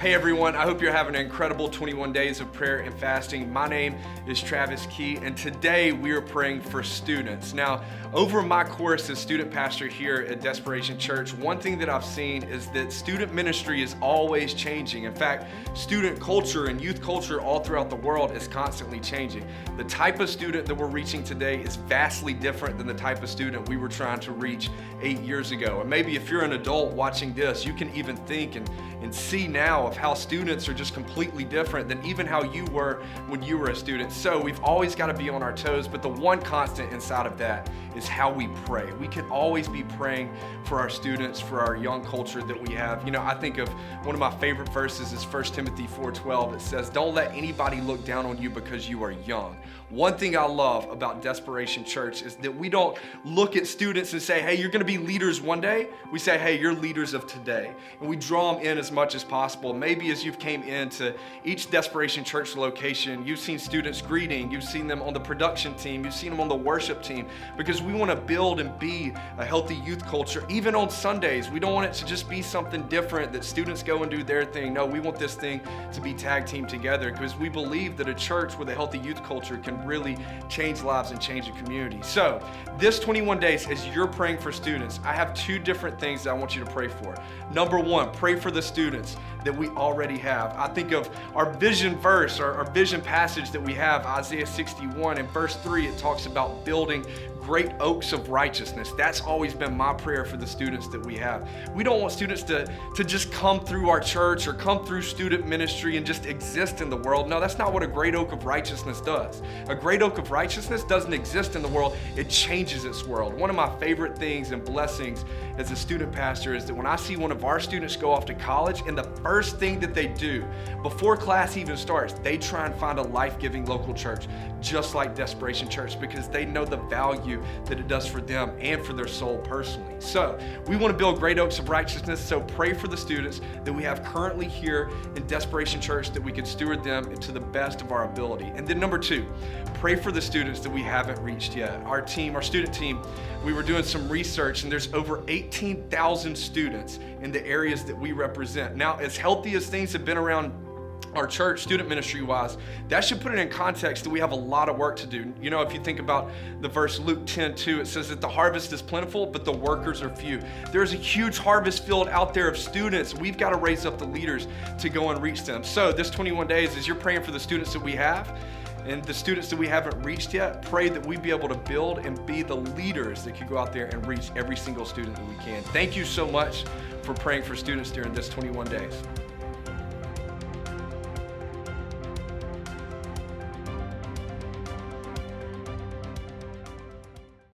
Hey everyone, I hope you're having an incredible 21 days of prayer and fasting. My name is Travis Key, and today we are praying for students. Now, over my course as student pastor here at Desperation Church, one thing that I've seen is that student ministry is always changing. In fact, student culture and youth culture all throughout the world is constantly changing. The type of student that we're reaching today is vastly different than the type of student we were trying to reach 8 years ago. Or maybe if you're an adult watching this, you can even think and see now of how students are just completely different than even how you were when you were a student. So we've always got to be on our toes, but the one constant inside of that is how we pray. We can always be praying for our students, for our young culture that we have. You know, I think of one of my favorite verses is 1 Timothy 4:12. It says, "Don't let anybody look down on you because you are young." One thing I love about Desperation Church is that we don't look at students and say, hey, you're gonna be leaders one day. We say, hey, you're leaders of today. And we draw them in as much as possible. Maybe as you've came into each Desperation Church location, you've seen students greeting, you've seen them on the production team, you've seen them on the worship team, because we wanna build and be a healthy youth culture. Even on Sundays, we don't want it to just be something different that students go and do their thing. No, we want this thing to be tag team together, because we believe that a church with a healthy youth culture can really change lives and change a community. So this 21 days, as you're praying for students, I have two different things that I want you to pray for. Number one, pray for the students that we already have. I think of our vision verse, our vision passage that we have, Isaiah 61, in verse 3, it talks about building great oaks of righteousness. That's always been my prayer for the students that we have. We don't want students to just come through our church or come through student ministry and just exist in the world. No, that's not what a great oak of righteousness does. A great oak of righteousness doesn't exist in the world, it changes its world. One of my favorite things and blessings as a student pastor is that when I see one of our students go off to college, and the first thing that they do before class even starts, they try and find a life-giving local church, just like Desperation Church, because they know the value that it does for them and for their soul personally. So we want to build great oaks of righteousness. So pray for the students that we have currently here in Desperation Church, that we can steward them to the best of our ability. And then number two, pray for the students that we haven't reached yet. Our student team, we were doing some research, and there's over 18,000 students in the areas that we represent. Now, as healthy as things have been around our church, student ministry wise, that should put it in context that we have a lot of work to do. You know, if you think about the verse Luke 10:2, it says that the harvest is plentiful, but the workers are few. There's a huge harvest field out there of students. We've got to raise up the leaders to go and reach them. So this 21 days, as you're praying for the students that we have and the students that we haven't reached yet, pray that we be able to build and be the leaders that can go out there and reach every single student that we can. Thank you so much for praying for students during this 21 days.